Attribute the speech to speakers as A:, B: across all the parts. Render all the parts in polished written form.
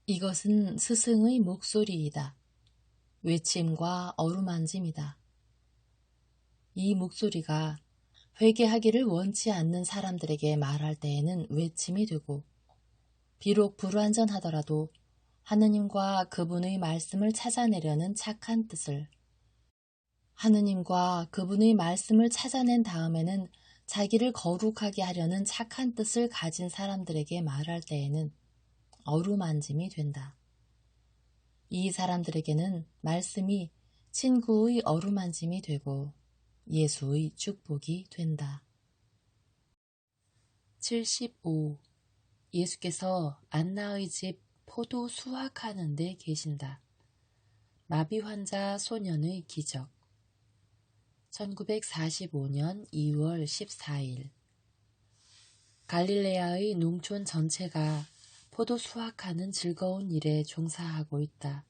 A: 이것은 스승의 목소리이다. 외침과 어루만짐이다. 이 목소리가 회개하기를 원치 않는 사람들에게 말할 때에는 외침이 되고, 비록 불완전하더라도 하느님과 그분의 말씀을 찾아내려는 착한 뜻을, 하느님과 그분의 말씀을 찾아낸 다음에는 자기를 거룩하게 하려는 착한 뜻을 가진 사람들에게 말할 때에는 어루만짐이 된다. 이 사람들에게는 말씀이 친구의 어루만짐이 되고 예수의 축복이 된다. 75. 예수께서 안나의 집 포도 수확하는 데 계신다. 마비 환자 소년의 기적. 1945년 2월 14일. 갈릴레아의 농촌 전체가 포도 수확하는 즐거운 일에 종사하고 있다.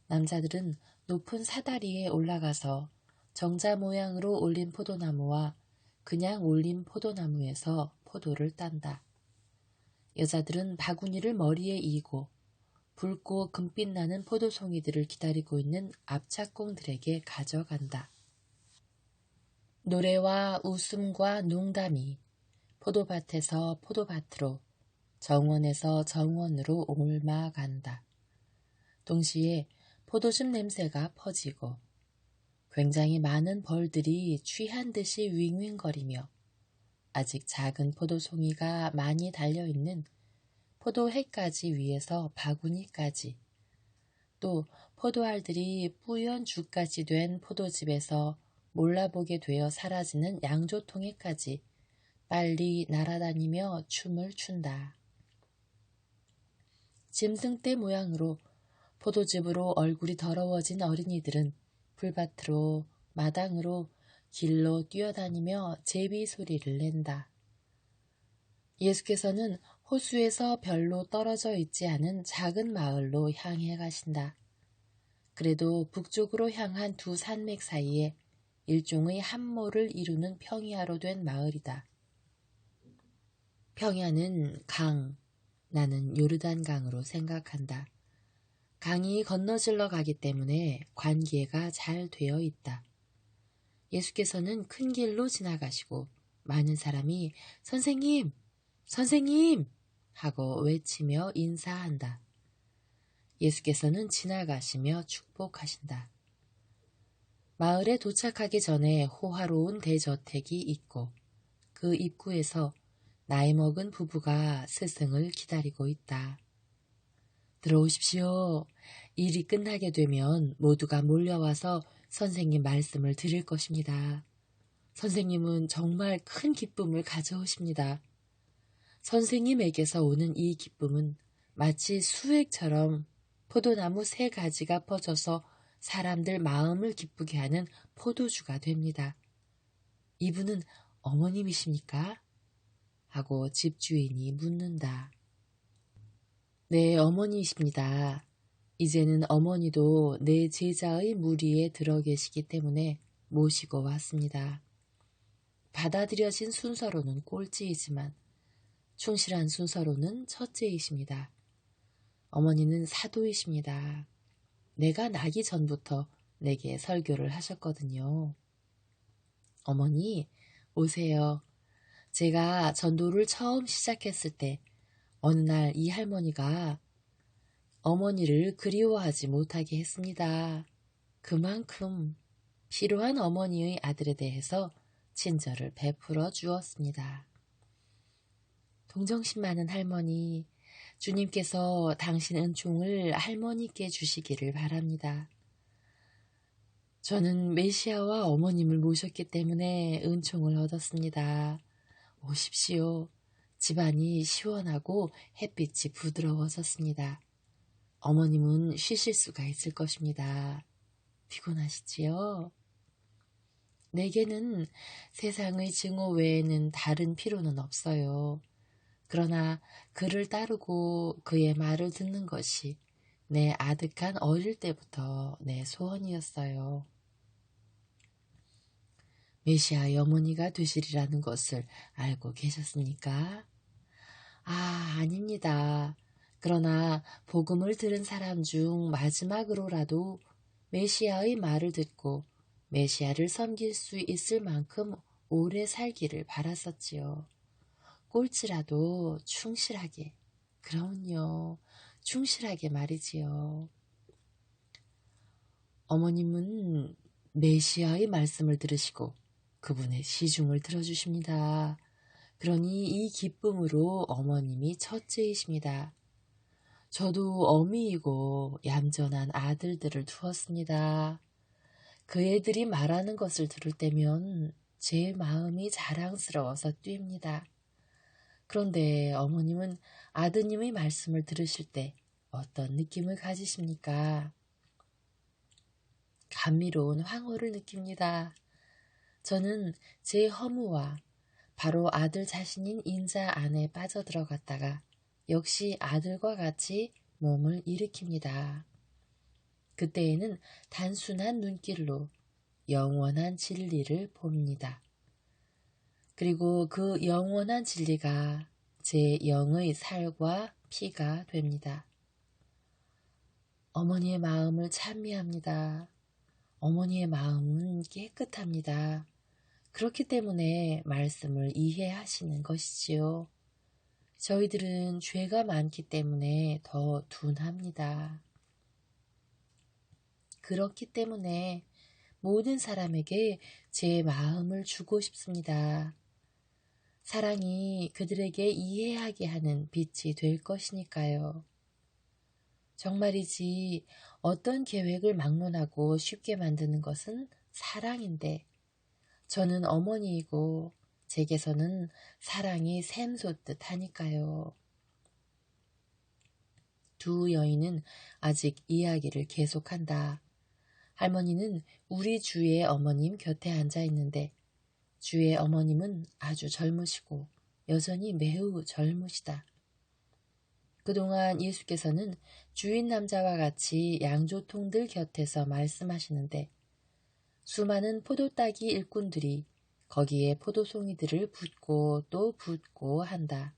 A: 남자들은 높은 사다리에 올라가서 정자 모양으로 올린 포도나무와 그냥 올린 포도나무에서 포도를 딴다. 여자들은 바구니를 머리에 이고 붉고 금빛 나는 포도송이들을 기다리고 있는 앞짝공들에게 가져간다. 노래와 웃음과 농담이 포도밭에서 포도밭으로, 정원에서 정원으로 옮아간다. 동시에 포도즙 냄새가 퍼지고 굉장히 많은 벌들이 취한 듯이 윙윙거리며 아직 작은 포도송이가 많이 달려있는 포도해까지 위에서 바구니까지, 또 포도알들이 뿌연 죽같이 된 포도즙에서 몰라보게 되어 사라지는 양조통에까지 빨리 날아다니며 춤을 춘다. 짐승떼 모양으로 포도즙으로 얼굴이 더러워진 어린이들은 풀밭으로, 마당으로, 길로 뛰어다니며 제비 소리를 낸다. 예수께서는 호수에서 별로 떨어져 있지 않은 작은 마을로 향해 가신다. 그래도 북쪽으로 향한 두 산맥 사이에 일종의 함모를 이루는 평야로 된 마을이다. 평야는 강, 나는 요르단강으로 생각한다. 강이 건너질러 가기 때문에 관계가 잘 되어 있다. 예수께서는 큰 길로 지나가시고 많은 사람이 선생님! 선생님! 하고 외치며 인사한다. 예수께서는 지나가시며 축복하신다. 마을에 도착하기 전에 호화로운 대저택이 있고 그 입구에서 나이 먹은 부부가 스승을 기다리고 있다. 들어오십시오. 일이 끝나게 되면 모두가 몰려와서 선생님 말씀을 드릴 것입니다. 선생님은 정말 큰 기쁨을 가져오십니다. 선생님에게서 오는 이 기쁨은 마치 수액처럼 포도나무 3가지가 퍼져서 사람들 마음을 기쁘게 하는 포도주가 됩니다. 이분은 어머님이십니까? 하고 집주인이 묻는다. 네, 어머니이십니다. 이제는 어머니도 내 제자의 무리에 들어 계시기 때문에 모시고 왔습니다. 받아들여진 순서로는 꼴찌이지만 충실한 순서로는 첫째이십니다. 어머니는 사도이십니다. 내가 나기 전부터 내게 설교를 하셨거든요. 어머니, 오세요. 제가 전도를 처음 시작했을 때 어느 날 이 할머니가 어머니를 그리워하지 못하게 했습니다. 그만큼 필요한 어머니의 아들에 대해서 친절을 베풀어 주었습니다. 동정심 많은 할머니, 주님께서 당신 은총을 할머니께 주시기를 바랍니다. 저는 메시아와 어머님을 모셨기 때문에 은총을 얻었습니다. 오십시오. 집안이 시원하고 햇빛이 부드러워졌습니다. 어머님은 쉬실 수가 있을 것입니다. 피곤하시지요? 내게는 세상의 증오 외에는 다른 필요는 없어요. 그러나 그를 따르고 그의 말을 듣는 것이 내 아득한 어릴 때부터 내 소원이었어요. 메시아의 어머니가 되시리라는 것을 알고 계셨습니까? 아, 아닙니다. 그러나 복음을 들은 사람 중 마지막으로라도 메시아의 말을 듣고 메시아를 섬길 수 있을 만큼 오래 살기를 바랐었지요. 꼴찌라도 충실하게, 그럼요, 충실하게 말이지요. 어머님은 메시아의 말씀을 들으시고 그분의 시중을 들어주십니다. 그러니 이 기쁨으로 어머님이 첫째이십니다. 저도 어미이고 얌전한 아들들을 두었습니다. 그 애들이 말하는 것을 들을 때면 제 마음이 자랑스러워서 뜁니다. 그런데 어머님은 아드님의 말씀을 들으실 때 어떤 느낌을 가지십니까? 감미로운 황홀을 느낍니다. 저는 제 허무와 바로 아들 자신인 인자 안에 빠져들어갔다가 역시 아들과 같이 몸을 일으킵니다. 그때에는 단순한 눈길로 영원한 진리를 봅니다. 그리고 그 영원한 진리가 제 영의 살과 피가 됩니다. 어머니의 마음을 찬미합니다. 어머니의 마음은 깨끗합니다. 그렇기 때문에 말씀을 이해하시는 것이지요. 저희들은 죄가 많기 때문에 더 둔합니다. 그렇기 때문에 모든 사람에게 제 마음을 주고 싶습니다. 사랑이 그들에게 이해하게 하는 빛이 될 것이니까요. 정말이지 어떤 계획을 막론하고 쉽게 만드는 것은 사랑인데 저는 어머니이고 제게서는 사랑이 샘솟듯 하니까요. 두 여인은 아직 이야기를 계속한다. 할머니는 우리 주의 어머님 곁에 앉아 있는데 주의 어머님은 아주 젊으시고 여전히 매우 젊으시다. 그동안 예수께서는 주인 남자와 같이 양조통들 곁에서 말씀하시는데 수많은 포도 따기 일꾼들이 거기에 포도송이들을 붓고 또 붓고 한다.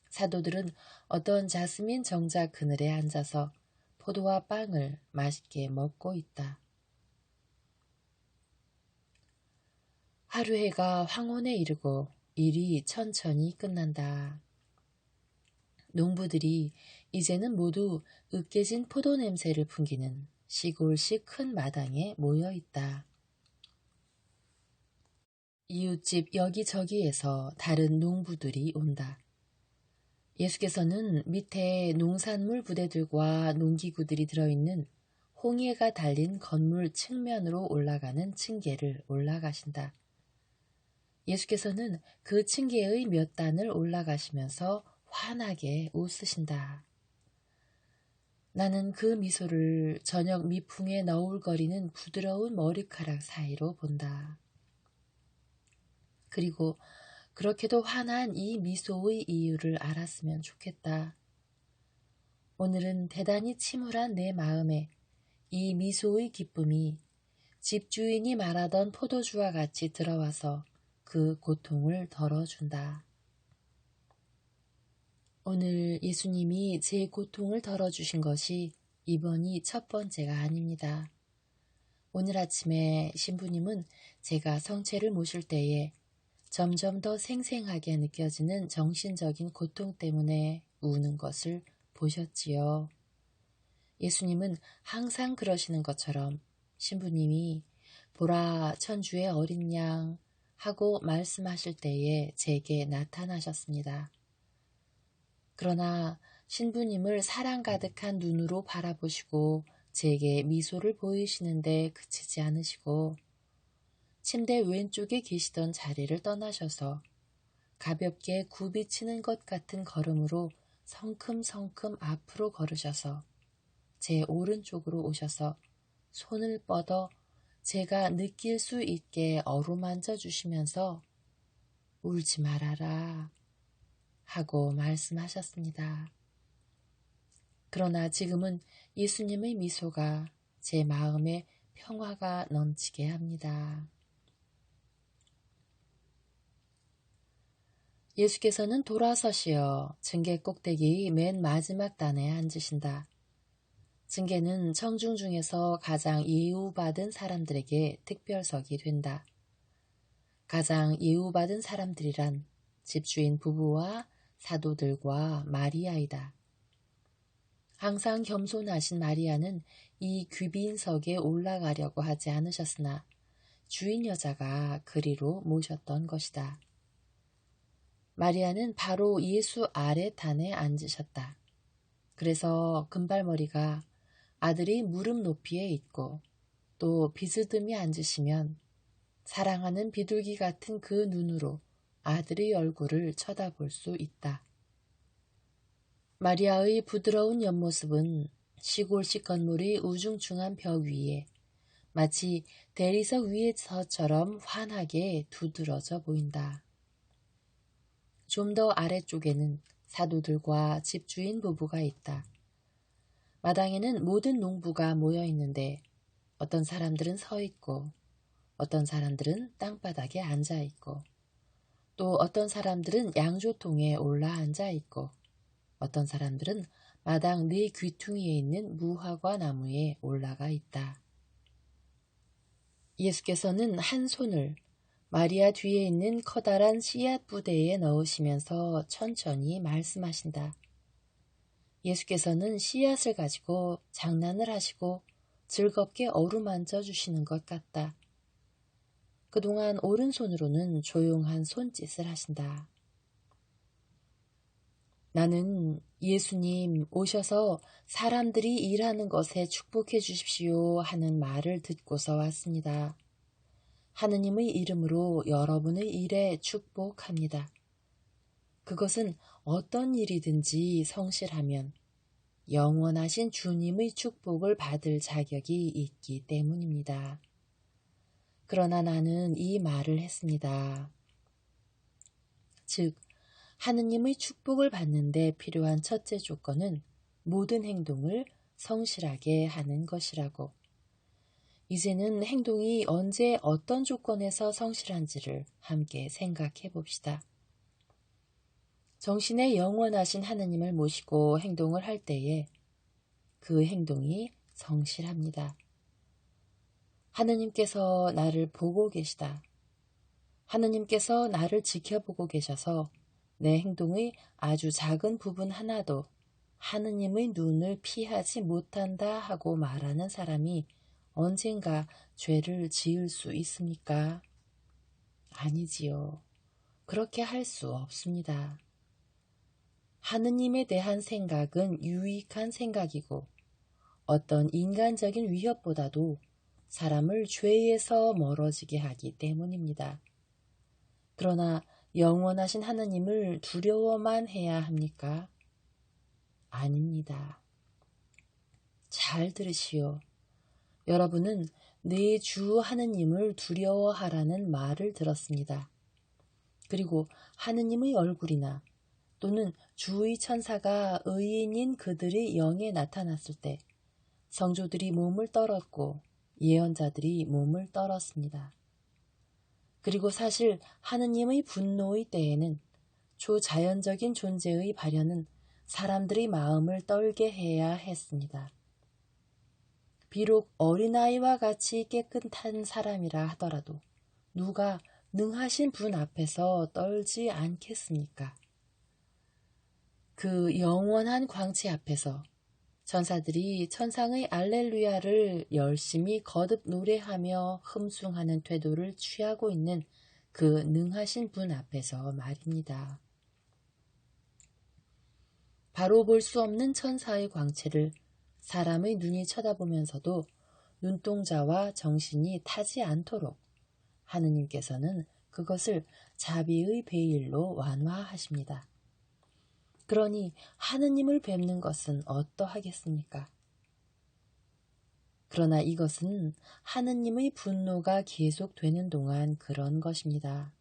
A: 사도들은 어떤 자스민 정자 그늘에 앉아서 포도와 빵을 맛있게 먹고 있다. 하루 해가 황혼에 이르고 일이 천천히 끝난다. 농부들이 이제는 모두 으깨진 포도 냄새를 풍기는 시골식 큰 마당에 모여 있다. 이웃집 여기저기에서 다른 농부들이 온다. 예수께서는 밑에 농산물 부대들과 농기구들이 들어있는 홍해가 달린 건물 측면으로 올라가는 층계를 올라가신다. 예수께서는 그 층계의 몇 단을 올라가시면서 환하게 웃으신다. 나는 그 미소를 저녁 미풍에 너울거리는 부드러운 머리카락 사이로 본다. 그리고 그렇게도 환한 이 미소의 이유를 알았으면 좋겠다. 오늘은 대단히 침울한 내 마음에 이 미소의 기쁨이 집주인이 말하던 포도주와 같이 들어와서 그 고통을 덜어준다. 오늘 예수님이 제 고통을 덜어주신 것이 이번이 첫 번째가 아닙니다. 오늘 아침에 신부님은 제가 성체를 모실 때에 점점 더 생생하게 느껴지는 정신적인 고통 때문에 우는 것을 보셨지요. 예수님은 항상 그러시는 것처럼 신부님이 보라 천주의 어린 양 하고 말씀하실 때에 제게 나타나셨습니다. 그러나 신부님을 사랑 가득한 눈으로 바라보시고 제게 미소를 보이시는데 그치지 않으시고 침대 왼쪽에 계시던 자리를 떠나셔서 가볍게 굽이치는 것 같은 걸음으로 성큼성큼 앞으로 걸으셔서 제 오른쪽으로 오셔서 손을 뻗어 제가 느낄 수 있게 어루만져 주시면서 울지 말아라 하고 말씀하셨습니다. 그러나 지금은 예수님의 미소가 제 마음에 평화가 넘치게 합니다. 예수께서는 돌아서시어 징계 꼭대기 맨 마지막 단에 앉으신다. 징계는 청중 중에서 가장 예우받은 사람들에게 특별석이 된다. 가장 예우받은 사람들이란 집주인 부부와 사도들과 마리아이다. 항상 겸손하신 마리아는 이 귀빈석에 올라가려고 하지 않으셨으나 주인 여자가 그리로 모셨던 것이다. 마리아는 바로 예수 아랫단에 앉으셨다. 그래서 금발머리가 아들이 무릎 높이에 있고 또 비스듬히 앉으시면 사랑하는 비둘기 같은 그 눈으로 아들의 얼굴을 쳐다볼 수 있다. 마리아의 부드러운 옆모습은 시골식 건물의 우중충한 벽 위에 마치 대리석 위에서처럼 환하게 두드러져 보인다. 좀 더 아래쪽에는 사도들과 집주인 부부가 있다. 마당에는 모든 농부가 모여 있는데 어떤 사람들은 서 있고 어떤 사람들은 땅바닥에 앉아 있고 또 어떤 사람들은 양조통에 올라 앉아 있고 어떤 사람들은 마당 네 귀퉁이에 있는 무화과 나무에 올라가 있다. 예수께서는 한 손을 마리아 뒤에 있는 커다란 씨앗 부대에 넣으시면서 천천히 말씀하신다. 예수께서는 씨앗을 가지고 장난을 하시고 즐겁게 어루만져 주시는 것 같다. 그동안 오른손으로는 조용한 손짓을 하신다. 나는 예수님 오셔서 사람들이 일하는 것에 축복해 주십시오 하는 말을 듣고서 왔습니다. 하느님의 이름으로 여러분의 일에 축복합니다. 그것은 어떤 일이든지 성실하면 영원하신 주님의 축복을 받을 자격이 있기 때문입니다. 그러나 나는 이 말을 했습니다. 즉, 하느님의 축복을 받는데 필요한 첫째 조건은 모든 행동을 성실하게 하는 것이라고. 이제는 행동이 언제 어떤 조건에서 성실한지를 함께 생각해 봅시다. 정신의 영원하신 하느님을 모시고 행동을 할 때에 그 행동이 성실합니다. 하느님께서 나를 보고 계시다. 하느님께서 나를 지켜보고 계셔서 내 행동의 아주 작은 부분 하나도 하느님의 눈을 피하지 못한다 하고 말하는 사람이 언젠가 죄를 지을 수 있습니까? 아니지요. 그렇게 할 수 없습니다. 하느님에 대한 생각은 유익한 생각이고 어떤 인간적인 위협보다도 사람을 죄에서 멀어지게 하기 때문입니다. 그러나 영원하신 하느님을 두려워만 해야 합니까? 아닙니다. 잘 들으시오. 여러분은 내 주 하느님을 두려워하라는 말을 들었습니다. 그리고 하느님의 얼굴이나 또는 주의 천사가 의인인 그들의 영에 나타났을 때 성조들이 몸을 떨었고 예언자들이 몸을 떨었습니다. 그리고 사실 하느님의 분노의 때에는 초자연적인 존재의 발현은 사람들의 마음을 떨게 해야 했습니다. 비록 어린아이와 같이 깨끗한 사람이라 하더라도 누가 능하신 분 앞에서 떨지 않겠습니까? 그 영원한 광채 앞에서 천사들이 천상의 알렐루야를 열심히 거듭 노래하며 흠숭하는 태도를 취하고 있는 그 능하신 분 앞에서 말입니다. 바로 볼 수 없는 천사의 광채를 사람의 눈이 쳐다보면서도 눈동자와 정신이 타지 않도록 하느님께서는 그것을 자비의 베일로 완화하십니다. 그러니 하느님을 뵙는 것은 어떠하겠습니까? 그러나 이것은 하느님의 분노가 계속되는 동안 그런 것입니다.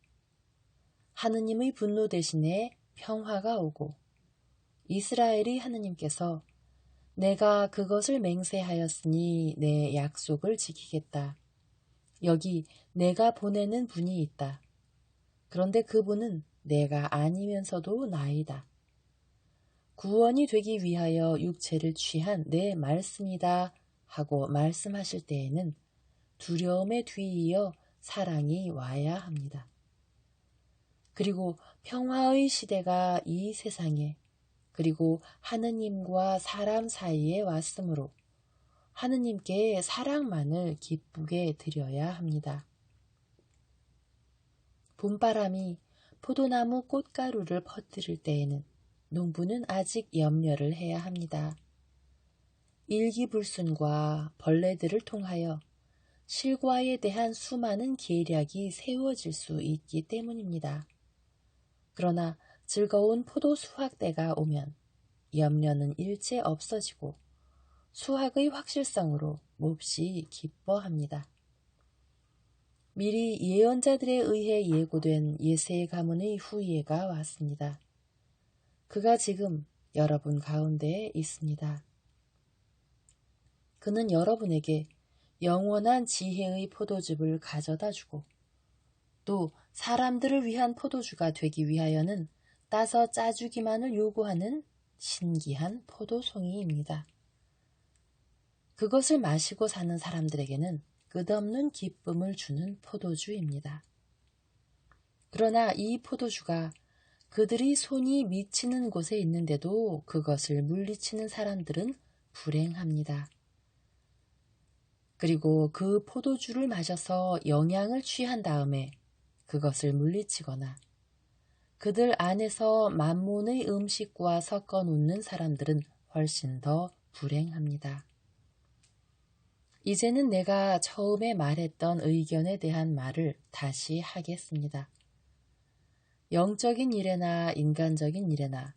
A: 하느님의 분노 대신에 평화가 오고 이스라엘의 하느님께서 내가 그것을 맹세하였으니 내 약속을 지키겠다. 여기 내가 보내는 분이 있다. 그런데 그분은 내가 아니면서도 나이다. 구원이 되기 위하여 육체를 취한 내 말씀이다 하고 말씀하실 때에는 두려움에 뒤이어 사랑이 와야 합니다. 그리고 평화의 시대가 이 세상에 그리고 하느님과 사람 사이에 왔으므로 하느님께 사랑만을 기쁘게 드려야 합니다. 봄바람이 포도나무 꽃가루를 퍼뜨릴 때에는 농부는 아직 염려를 해야 합니다. 일기불순과 벌레들을 통하여 실과에 대한 수많은 계략이 세워질 수 있기 때문입니다. 그러나 즐거운 포도 수확 때가 오면 염려는 일체 없어지고 수확의 확실성으로 몹시 기뻐합니다. 미리 예언자들에 의해 예고된 예세 가문의 후예가 왔습니다. 그가 지금 여러분 가운데에 있습니다. 그는 여러분에게 영원한 지혜의 포도즙을 가져다 주고 또 사람들을 위한 포도주가 되기 위하여는 따서 짜주기만을 요구하는 신기한 포도송이입니다. 그것을 마시고 사는 사람들에게는 끝없는 기쁨을 주는 포도주입니다. 그러나 이 포도주가 그들이 손이 미치는 곳에 있는데도 그것을 물리치는 사람들은 불행합니다. 그리고 그 포도주를 마셔서 영양을 취한 다음에 그것을 물리치거나 그들 안에서 만몬의 음식과 섞어 놓는 사람들은 훨씬 더 불행합니다. 이제는 내가 처음에 말했던 의견에 대한 말을 다시 하겠습니다. 영적인 일에나 인간적인 일에나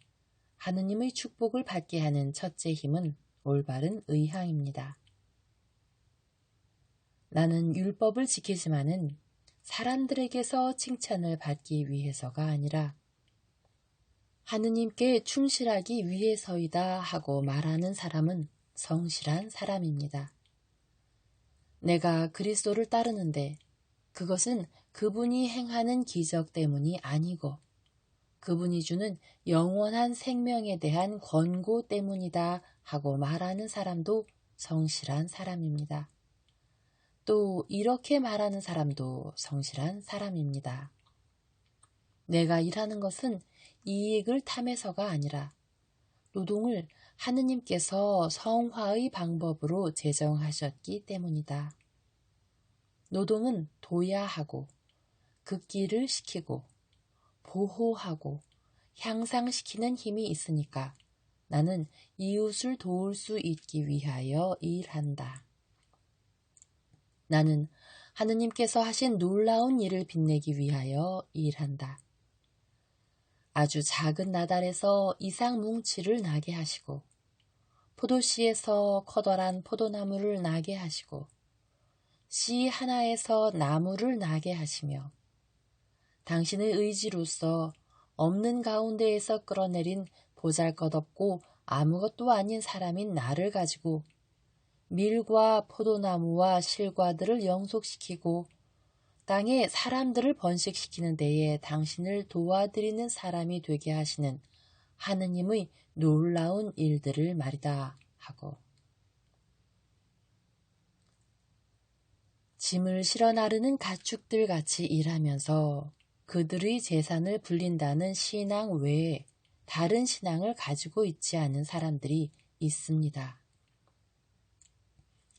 A: 하느님의 축복을 받게 하는 첫째 힘은 올바른 의향입니다. 나는 율법을 지키지만은 사람들에게서 칭찬을 받기 위해서가 아니라 하느님께 충실하기 위해서이다 하고 말하는 사람은 성실한 사람입니다. 내가 그리스도를 따르는데 그것은 그분이 행하는 기적 때문이 아니고 그분이 주는 영원한 생명에 대한 권고 때문이다 하고 말하는 사람도 성실한 사람입니다. 또 이렇게 말하는 사람도 성실한 사람입니다. 내가 일하는 것은 이익을 탐해서가 아니라 노동을 하느님께서 성화의 방법으로 제정하셨기 때문이다. 노동은 도야하고 극기를 시키고 보호하고 향상시키는 힘이 있으니까 나는 이웃을 도울 수 있기 위하여 일한다. 나는 하느님께서 하신 놀라운 일을 빛내기 위하여 일한다. 아주 작은 나달에서 이상 뭉치를 나게 하시고 포도씨에서 커다란 포도나무를 나게 하시고 씨 하나에서 나무를 나게 하시며 당신의 의지로서 없는 가운데에서 끌어내린 보잘것없고 아무것도 아닌 사람인 나를 가지고 밀과 포도나무와 실과들을 영속시키고 땅에 사람들을 번식시키는 데에 당신을 도와드리는 사람이 되게 하시는 하느님의 놀라운 일들을 말이다 하고 짐을 실어 나르는 가축들 같이 일하면서 그들의 재산을 불린다는 신앙 외에 다른 신앙을 가지고 있지 않은 사람들이 있습니다.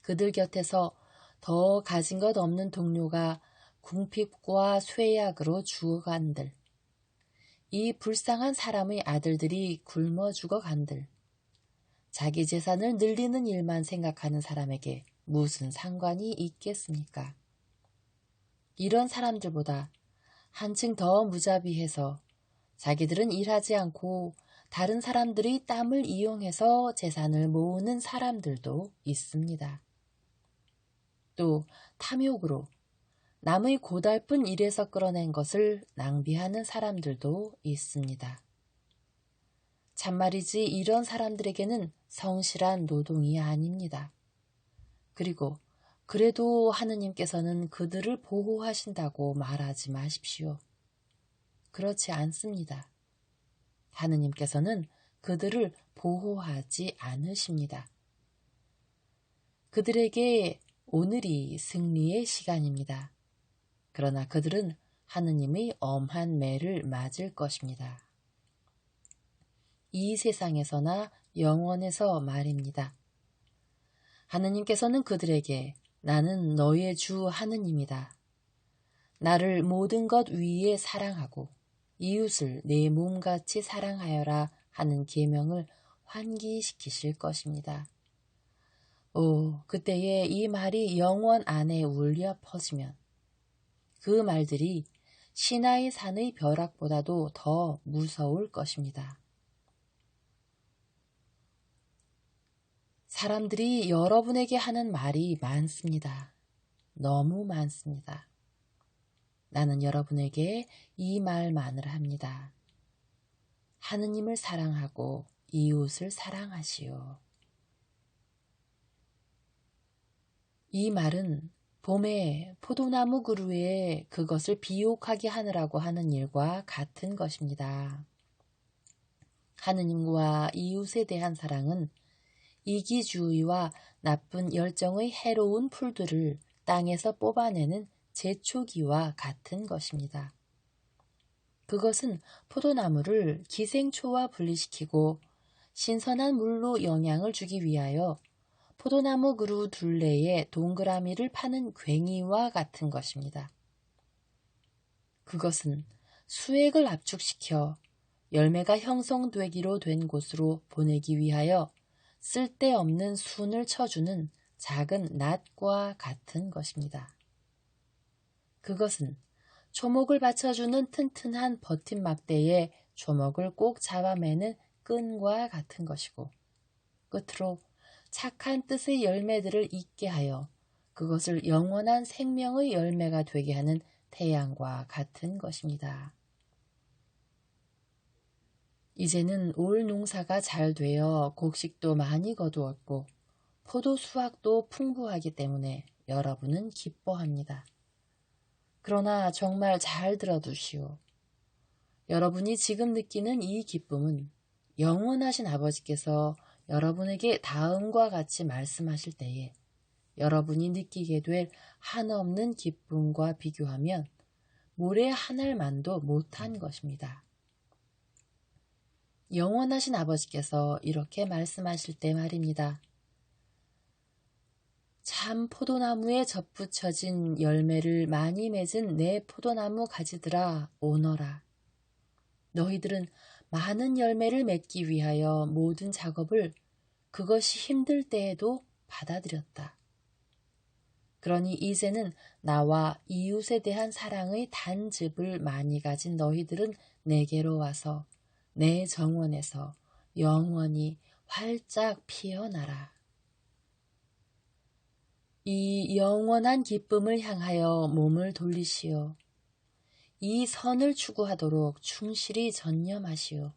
A: 그들 곁에서 더 가진 것 없는 동료가 궁핍과 쇠약으로 죽어간들, 이 불쌍한 사람의 아들들이 굶어 죽어간들, 자기 재산을 늘리는 일만 생각하는 사람에게 무슨 상관이 있겠습니까? 이런 사람들보다 한층 더 무자비해서 자기들은 일하지 않고 다른 사람들이 땀을 이용해서 재산을 모으는 사람들도 있습니다. 또 탐욕으로 남의 고달픈 일에서 끌어낸 것을 낭비하는 사람들도 있습니다. 참말이지 이런 사람들에게는 성실한 노동이 아닙니다. 그리고 그래도 하느님께서는 그들을 보호하신다고 말하지 마십시오. 그렇지 않습니다. 하느님께서는 그들을 보호하지 않으십니다. 그들에게 오늘이 승리의 시간입니다. 그러나 그들은 하느님의 엄한 매를 맞을 것입니다. 이 세상에서나 영원에서 말입니다. 하느님께서는 그들에게 나는 너의 주 하느님이다. 나를 모든 것 위에 사랑하고 이웃을 내 몸같이 사랑하여라 하는 계명을 환기시키실 것입니다. 오, 그때에 이 말이 영원 안에 울려 퍼지면 그 말들이 시나이 산의 벼락보다도 더 무서울 것입니다. 사람들이 여러분에게 하는 말이 많습니다. 너무 많습니다. 나는 여러분에게 이 말만을 합니다. 하느님을 사랑하고 이웃을 사랑하시오. 이 말은 봄에 포도나무 그루에 그것을 비옥하게 하느라고 하는 일과 같은 것입니다. 하느님과 이웃에 대한 사랑은 이기주의와 나쁜 열정의 해로운 풀들을 땅에서 뽑아내는 제초기와 같은 것입니다. 그것은 포도나무를 기생초와 분리시키고 신선한 물로 영양을 주기 위하여 포도나무 그루 둘레에 동그라미를 파는 괭이와 같은 것입니다. 그것은 수액을 압축시켜 열매가 형성되기로 된 곳으로 보내기 위하여 쓸데없는 순을 쳐주는 작은 낫과 같은 것입니다. 그것은 초목을 받쳐주는 튼튼한 버팀막대에 초목을 꼭 잡아매는 끈과 같은 것이고 끝으로 착한 뜻의 열매들을 잇게 하여 그것을 영원한 생명의 열매가 되게 하는 태양과 같은 것입니다. 이제는 올 농사가 잘 되어 곡식도 많이 거두었고 포도 수확도 풍부하기 때문에 여러분은 기뻐합니다. 그러나 정말 잘 들어두시오. 여러분이 지금 느끼는 이 기쁨은 영원하신 아버지께서 여러분에게 다음과 같이 말씀하실 때에 여러분이 느끼게 될 한없는 기쁨과 비교하면 모래 한 알만도 못한 것입니다. 영원하신 아버지께서 이렇게 말씀하실 때 말입니다. 참 포도나무에 접붙여진 열매를 많이 맺은 내 포도나무 가지들아 오너라. 너희들은 많은 열매를 맺기 위하여 모든 작업을 그것이 힘들 때에도 받아들였다. 그러니 이제는 나와 이웃에 대한 사랑의 단즙을 많이 가진 너희들은 내게로 와서 내 정원에서 영원히 활짝 피어나라. 이 영원한 기쁨을 향하여 몸을 돌리시오. 이 선을 추구하도록 충실히 전념하시오.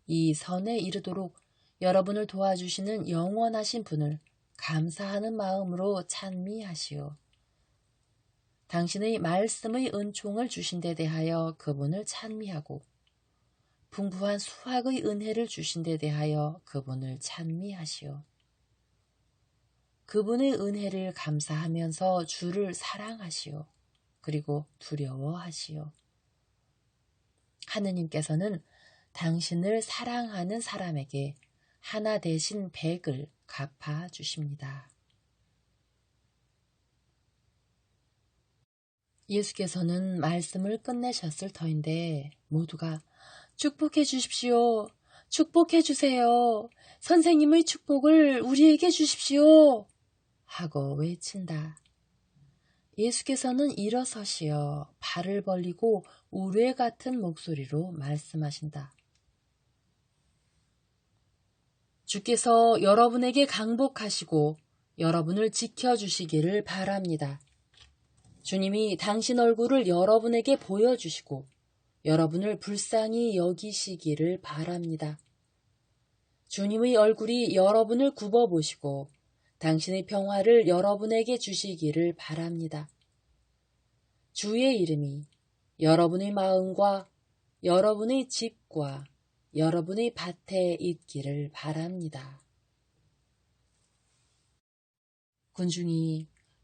A: 이 선에 이르도록 여러분을 도와주시는 영원하신 분을 감사하는 마음으로 찬미하시오. 당신의 말씀의 은총을 주신 데 대하여 그분을 찬미하고 풍부한 수확의 은혜를 주신 데 대하여 그분을 찬미하시오. 그분의 은혜를 감사하면서 주를 사랑하시오. 그리고 두려워하시오. 하느님께서는 당신을 사랑하는 사람에게 하나 대신 100을 갚아주십니다. 예수께서는 말씀을 끝내셨을 터인데 모두가 축복해 주십시오. 축복해 주세요. 선생님의 축복을 우리에게 주십시오. 하고 외친다. 예수께서는 일어서시어 발을 벌리고 우레 같은 목소리로 말씀하신다. 주께서 여러분에게 강복하시고 여러분을 지켜주시기를 바랍니다. 주님이 당신 얼굴을 여러분에게 보여주시고 여러분을 불쌍히 여기시기를 바랍니다. 주님의 얼굴이 여러분을 굽어보시고 당신의 평화를 여러분에게 주시기를 바랍니다. 주의 이름이 여러분의 마음과 여러분의 집과 여러분의 밭에 있기를 바랍니다.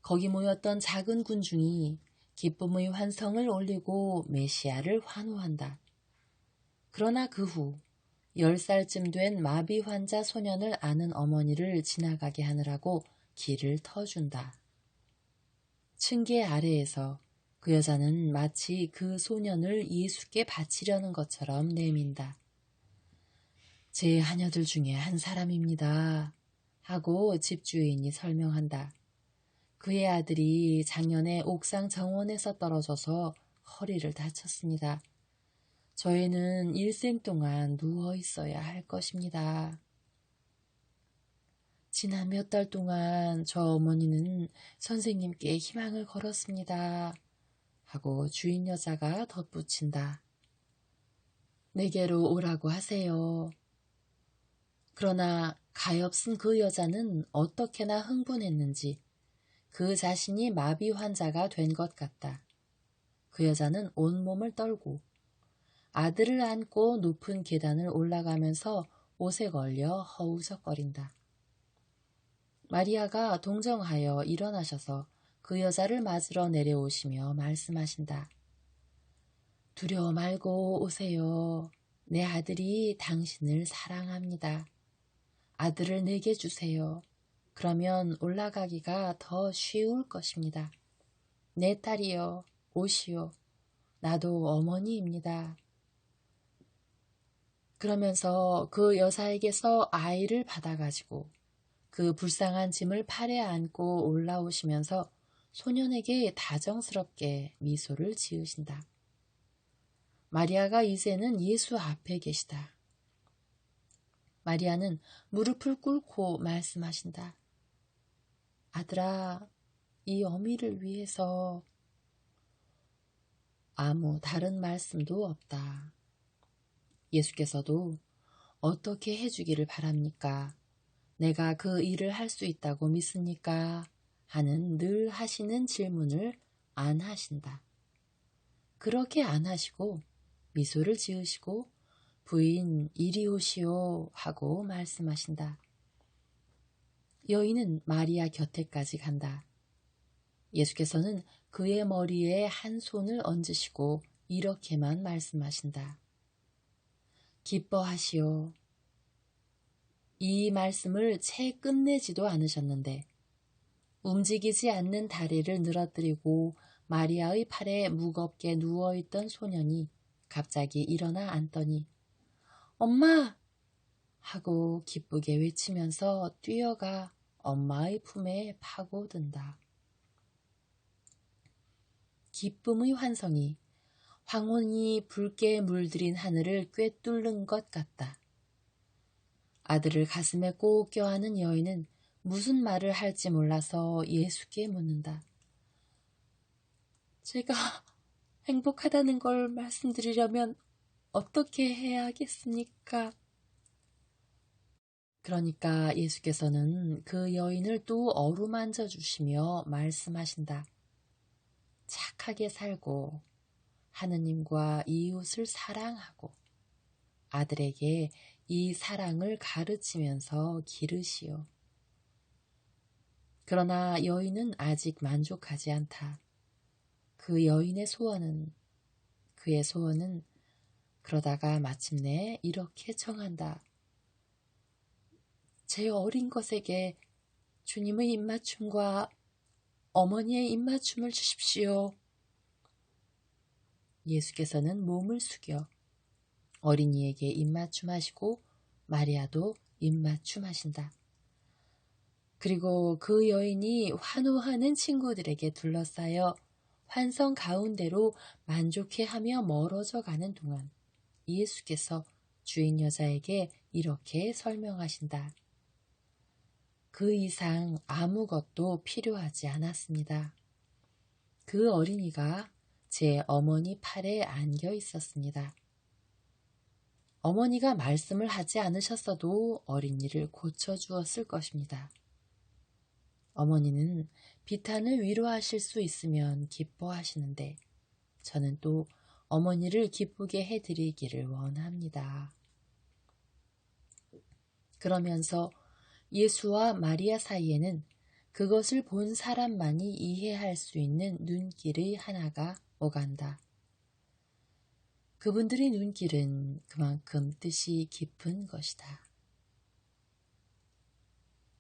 A: 거기 모였던 작은 군중이 기쁨의 환성을 올리고 메시아를 환호한다. 그러나 그 후 10살쯤 된 마비 환자 소년을 아는 어머니를 지나가게 하느라고 길을 터준다. 층계 아래에서 그 여자는 마치 그 소년을 예수께 바치려는 것처럼 내민다. 제 하녀들 중에 한 사람입니다. 하고 집주인이 설명한다. 그의 아들이 작년에 옥상 정원에서 떨어져서 허리를 다쳤습니다. 저희는 일생 동안 누워 있어야 할 것입니다. 지난 몇 달 동안 저 어머니는 선생님께 희망을 걸었습니다. 하고 주인 여자가 덧붙인다. 내게로 오라고 하세요. 그러나 가엾은 그 여자는 어떻게나 흥분했는지 그 자신이 마비 환자가 된 것 같다. 그 여자는 온몸을 떨고 아들을 안고 높은 계단을 올라가면서 옷에 걸려 허우적거린다. 마리아가 동정하여 일어나셔서 그 여자를 맞으러 내려오시며 말씀하신다. 두려워 말고 오세요. 내 아들이 당신을 사랑합니다. 아들을 내게 주세요. 그러면 올라가기가 더 쉬울 것입니다. 내 딸이여, 오시오. 나도 어머니입니다. 그러면서 그 여자에게서 아이를 받아가지고 그 불쌍한 짐을 팔에 안고 올라오시면서 소년에게 다정스럽게 미소를 지으신다. 마리아가 이제는 예수 앞에 계시다. 마리아는 무릎을 꿇고 말씀하신다. 아들아, 이 어미를 위해서. 아무 다른 말씀도 없다. 예수께서도 어떻게 해주기를 바랍니까? 내가 그 일을 할 수 있다고 믿습니까? 하는 늘 하시는 질문을 안 하신다. 그렇게 안 하시고 미소를 지으시고 부인 이리 오시오 하고 말씀하신다. 여인은 마리아 곁에까지 간다. 예수께서는 그의 머리에 한 손을 얹으시고 이렇게만 말씀하신다. 기뻐하시오. 이 말씀을 채 끝내지도 않으셨는데 움직이지 않는 다리를 늘어뜨리고 마리아의 팔에 무겁게 누워있던 소년이 갑자기 일어나 앉더니 엄마! 하고 기쁘게 외치면서 뛰어가 엄마의 품에 파고든다. 기쁨의 환성이 황혼이 붉게 물들인 하늘을 꿰뚫는 것 같다. 아들을 가슴에 꼭 껴안은 여인은 무슨 말을 할지 몰라서 예수께 묻는다. 제가 행복하다는 걸 말씀드리려면 어떻게 해야겠습니까? 그러니까 예수께서는 그 여인을 또 어루만져 주시며 말씀하신다. 착하게 살고 하느님과 이웃을 사랑하고 아들에게 이 사랑을 가르치면서 기르시오. 그러나 여인은 아직 만족하지 않다. 그의 소원은 그러다가 마침내 이렇게 청한다. 제 어린 것에게 주님의 입맞춤과 어머니의 입맞춤을 주십시오. 예수께서는 몸을 숙여 어린이에게 입맞춤하시고 마리아도 입맞춤하신다. 그리고 그 여인이 환호하는 친구들에게 둘러싸여 환성 가운데로 만족해하며 멀어져 가는 동안 예수께서 주인 여자에게 이렇게 설명하신다. 그 이상 아무것도 필요하지 않았습니다. 그 어린이가 제 어머니 팔에 안겨 있었습니다. 어머니가 말씀을 하지 않으셨어도 어린이를 고쳐주었을 것입니다. 어머니는 비탄을 위로하실 수 있으면 기뻐하시는데 저는 또 어머니를 기쁘게 해드리기를 원합니다. 그러면서 예수와 마리아 사이에는 그것을 본 사람만이 이해할 수 있는 눈길의 하나가 오간다. 그분들의 눈길은 그만큼 뜻이 깊은 것이다.